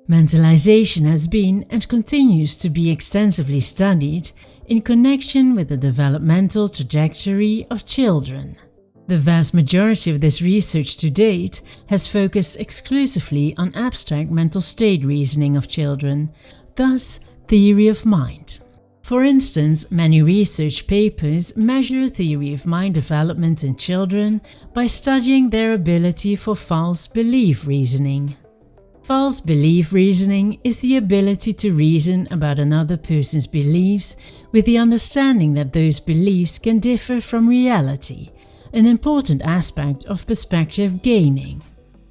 Mentalization has been and continues to be extensively studied in connection with the developmental trajectory of children. The vast majority of this research to date has focused exclusively on abstract mental state reasoning of children, thus theory of mind. For instance, many research papers measure theory of mind development in children by studying their ability for false belief reasoning. False belief reasoning is the ability to reason about another person's beliefs with the understanding that those beliefs can differ from reality, an important aspect of perspective gaining.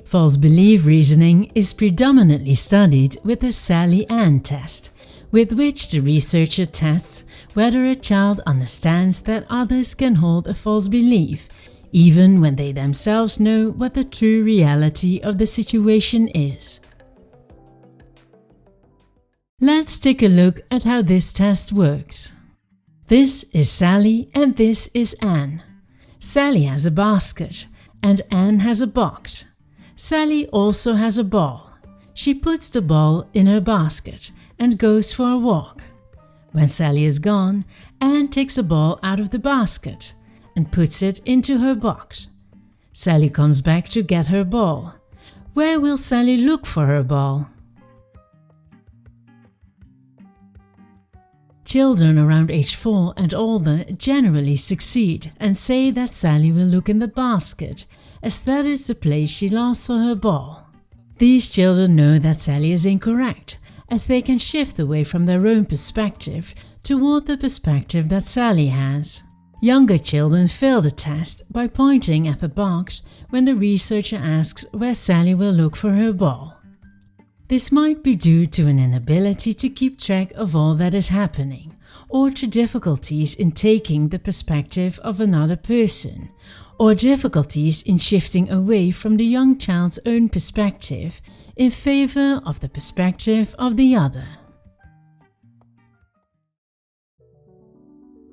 False belief reasoning is predominantly studied with the Sally-Ann test, with which the researcher tests whether a child understands that others can hold a false belief, even when they themselves know what the true reality of the situation is. Let's take a look at how this test works. This is Sally and this is Anne. Sally has a basket and Anne has a box. Sally also has a ball. She puts the ball in her basket and goes for a walk. When Sally is gone, Anne takes the ball out of the basket and puts it into her box. Sally comes back to get her ball. Where will Sally look for her ball? Children around age 4 and older generally succeed and say that Sally will look in the basket, as that is the place she last saw her ball. These children know that Sally is incorrect, as they can shift away from their own perspective toward the perspective that Sally has. Younger children fail the test by pointing at the box when the researcher asks where Sally will look for her ball. This might be due to an inability to keep track of all that is happening, or to difficulties in taking the perspective of another person, or difficulties in shifting away from the young child's own perspective in favor of the perspective of the other.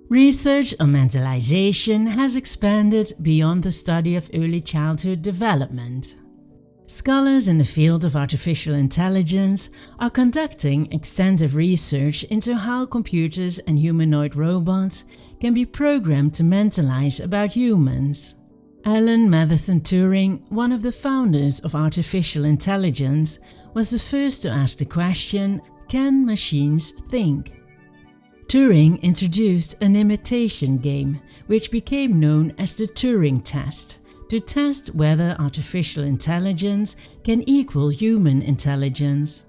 Research on mentalization has expanded beyond the study of early childhood development. Scholars in the field of artificial intelligence are conducting extensive research into how computers and humanoid robots can be programmed to mentalize about humans. Alan Matheson Turing, one of the founders of artificial intelligence, was the first to ask the question, "Can machines think?" Turing introduced an imitation game, which became known as the Turing test, to test whether artificial intelligence can equal human intelligence.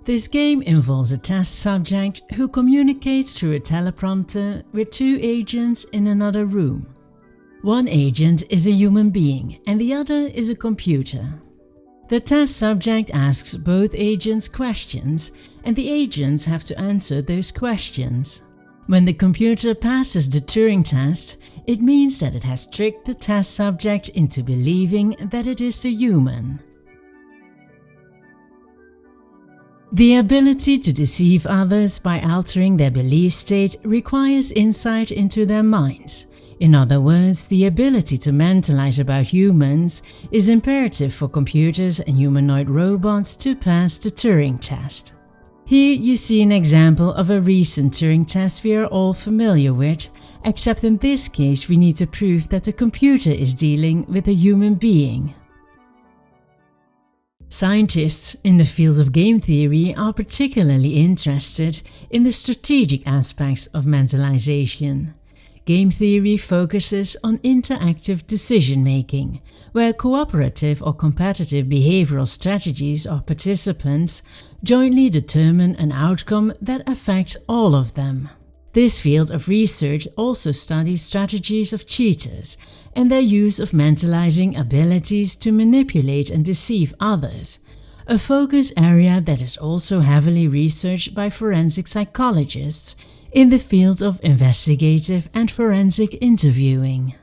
This game involves a test subject who communicates through a teleprompter with two agents in another room. One agent is a human being and the other is a computer. The test subject asks both agents questions and the agents have to answer those questions. When the computer passes the Turing test, it means that it has tricked the test subject into believing that it is a human. The ability to deceive others by altering their belief state requires insight into their minds. In other words, the ability to mentalize about humans is imperative for computers and humanoid robots to pass the Turing test. Here you see an example of a recent Turing test we are all familiar with, except in this case we need to prove that the computer is dealing with a human being. Scientists in the field of game theory are particularly interested in the strategic aspects of mentalization. Game theory focuses on interactive decision-making, where cooperative or competitive behavioral strategies of participants jointly determine an outcome that affects all of them. This field of research also studies strategies of cheaters and their use of mentalizing abilities to manipulate and deceive others, a focus area that is also heavily researched by forensic psychologists in the field of investigative and forensic interviewing.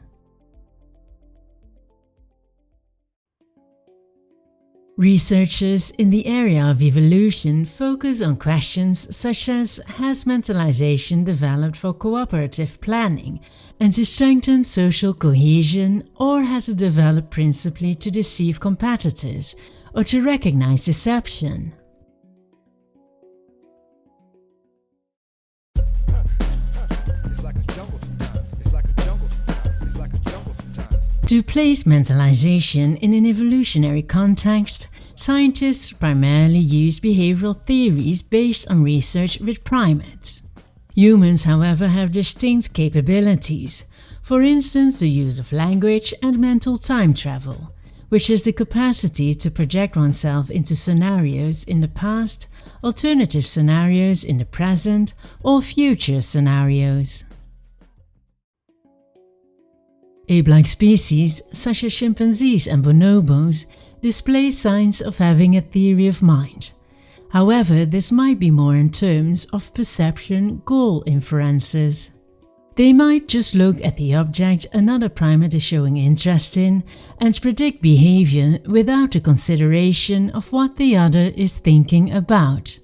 Researchers in the area of evolution focus on questions such as, has mentalization developed for cooperative planning and to strengthen social cohesion, or has it developed principally to deceive competitors or to recognize deception? To place mentalization in an evolutionary context, scientists primarily use behavioral theories based on research with primates. Humans, however, have distinct capabilities, for instance the use of language and mental time travel, which is the capacity to project oneself into scenarios in the past, alternative scenarios in the present, or future scenarios. Ape-like species, such as chimpanzees and bonobos, display signs of having a theory of mind. However, this might be more in terms of perception goal inferences. They might just look at the object another primate is showing interest in and predict behavior without a consideration of what the other is thinking about.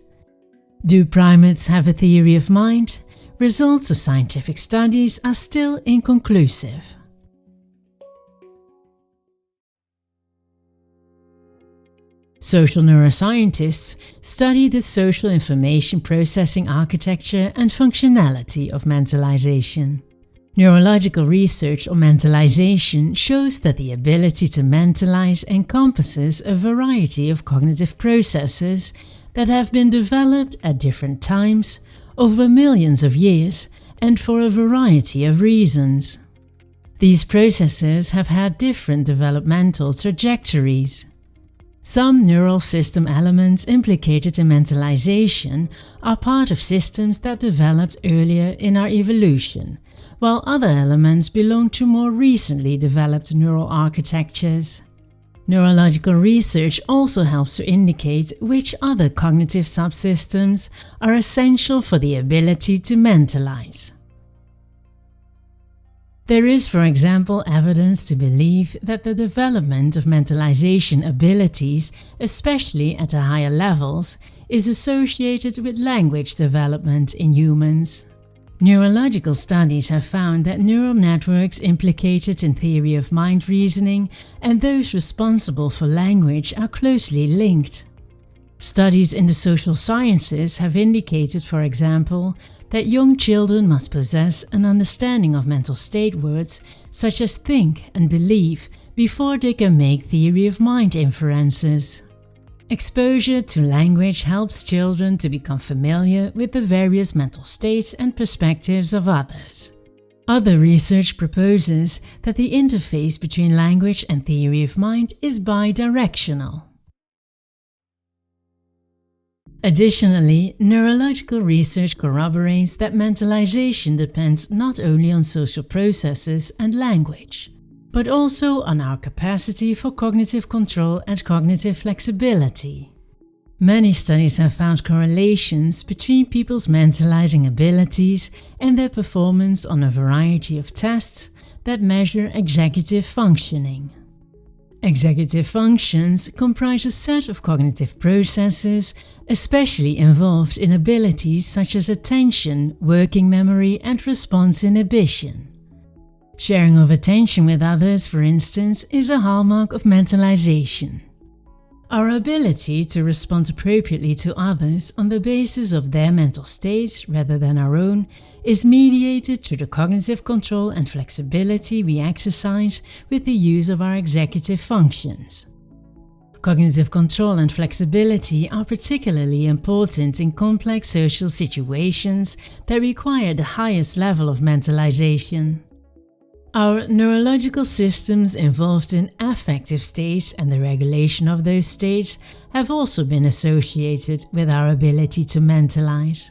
Do primates have a theory of mind? Results of scientific studies are still inconclusive. Social neuroscientists study the social information processing architecture and functionality of mentalization. Neurological research on mentalization shows that the ability to mentalize encompasses a variety of cognitive processes that have been developed at different times, over millions of years, and for a variety of reasons. These processes have had different developmental trajectories. Some neural system elements implicated in mentalization are part of systems that developed earlier in our evolution, while other elements belong to more recently developed neural architectures. Neurological research also helps to indicate which other cognitive subsystems are essential for the ability to mentalize. There is, for example, evidence to believe that the development of mentalization abilities, especially at the higher levels, is associated with language development in humans. Neurological studies have found that neural networks implicated in theory of mind reasoning and those responsible for language are closely linked. Studies in the social sciences have indicated, for example, that young children must possess an understanding of mental state words such as think and believe before they can make theory of mind inferences. Exposure to language helps children to become familiar with the various mental states and perspectives of others. Other research proposes that the interface between language and theory of mind is bidirectional. Additionally, neurological research corroborates that mentalization depends not only on social processes and language, but also on our capacity for cognitive control and cognitive flexibility. Many studies have found correlations between people's mentalizing abilities and their performance on a variety of tests that measure executive functioning. Executive functions comprise a set of cognitive processes, especially involved in abilities such as attention, working memory, and response inhibition. Sharing of attention with others, for instance, is a hallmark of mentalization. Our ability to respond appropriately to others on the basis of their mental states rather than our own is mediated through the cognitive control and flexibility we exercise with the use of our executive functions. Cognitive control and flexibility are particularly important in complex social situations that require the highest level of mentalization. Our neurological systems involved in affective states and the regulation of those states have also been associated with our ability to mentalize.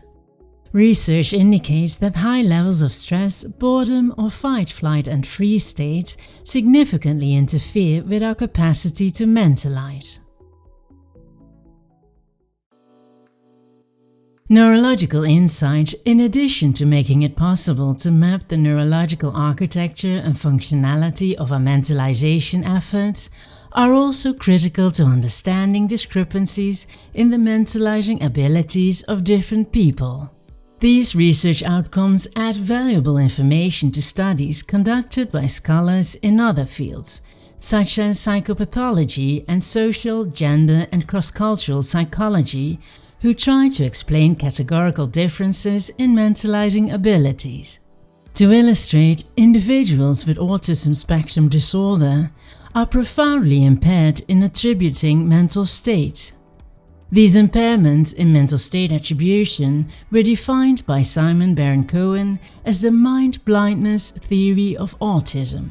Research indicates that high levels of stress, boredom, or fight, flight, and freeze states significantly interfere with our capacity to mentalize. Neurological insight, in addition to making it possible to map the neurological architecture and functionality of our mentalization efforts, are also critical to understanding discrepancies in the mentalizing abilities of different people. These research outcomes add valuable information to studies conducted by scholars in other fields, such as psychopathology and social, gender, and cross-cultural psychology, who try to explain categorical differences in mentalizing abilities. To illustrate, individuals with autism spectrum disorder are profoundly impaired in attributing mental state. These impairments in mental state attribution were defined by Simon Baron-Cohen as the mind blindness theory of autism.